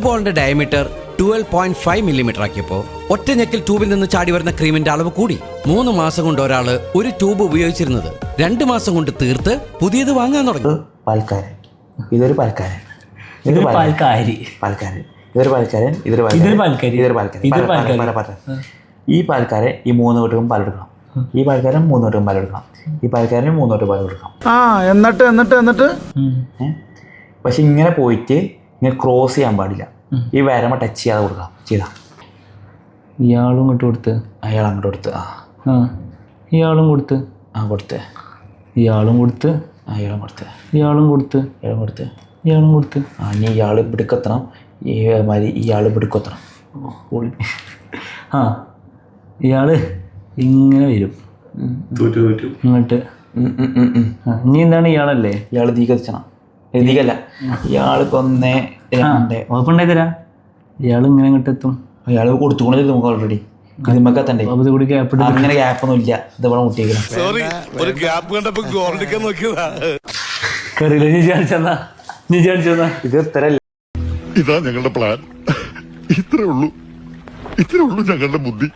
ബോളിന്റെ diameter 12.5 millimetre ആക്കിയപ്പോൾ ഒറ്റ ഞെക്കിൽ ട്യൂബിൽ നിന്ന് ചാടി വരുന്ന ക്രീമിന്റെ അളവ് കൂടി. 3 മാസം കൊണ്ട് ഒരാള് ഒരു ട്യൂബ് ഉപയോഗിച്ചിരുന്നത് 2 മാസം കൊണ്ട് തീർത്ത് പുതിയത് വാങ്ങാൻ തുടങ്ങി. പാൽക്കാരൻ, ഇതൊരു പാൽക്കാരൻ, ഇതൊരു പാൽക്കാരി, പാൽക്കാരൻ, ഇതൊരു പാൽക്കാരൻ, ഇതൊരു പാൽക്കാരി, ഇതൊരു പാൽക്കാരൻ. ഈ പാൽക്കാരൻ ഈ 3 വട്ടവും പാലെടുക്കണം, ഈ പാൽക്കാരൻ 3 വട്ടവും പാലെടുക്കണം, ഈ പാൽക്കാരന് 3 വട്ടം പാലെടുക്കണം. എന്നിട്ട് പക്ഷെ ഇങ്ങനെ പോയിട്ട് ഇങ്ങനെ ക്രോസ് ചെയ്യാൻ പാടില്ല. ഈ വരമ ടച്ച് ചെയ്യാതെ കൊടുക്കാം. ചെയ്താ ഇയാളും ഇങ്ങോട്ട് കൊടുത്ത്, അയാൾ അങ്ങോട്ട് കൊടുത്ത്, ഇയാളും കൊടുത്ത്, കൊടുത്ത്, ഇയാളും കൊടുത്ത്, അയാളും കൊടുത്ത്, ഇയാളും കൊടുത്ത്, ഇയാളും കൊടുത്ത്, ഇയാളും കൊടുത്ത്. ഇനി ഇയാൾ പിടുക്കെത്തണം, ഈ മാതിരി ഇയാൾ പിടുക്കെത്തണം. ഇയാള് ഇങ്ങനെ വരും ഇങ്ങോട്ട്. ഇനി എന്താണ് ഇയാളല്ലേ? ഇയാൾ തീ കത്തിച്ചണം. തീകല്ല, ഇയാൾക്ക് 1 2 ഉറപ്പുണ്ടായി തരാം. ഇയാൾ ഇങ്ങനെ ഇങ്ങോട്ട് എത്തും. അയാൾ കൊടുത്തുകൊണ്ടേ നമുക്ക് ഓൾറെഡി ഇതിമൊക്കെ എത്തണ്ടേ. കൂടി ഗ്യാപ്പ് അങ്ങനെ ഗ്യാപ്പൊന്നും ഇല്ല. ഇതവിടെ മുട്ടിയേക്കണം. ഇത് ഇത്രല്ല. ഇതാ ഞങ്ങളുടെ പ്ലാൻ. ഇത്രേ ഉള്ളൂ ഞങ്ങളുടെ ബുദ്ധി.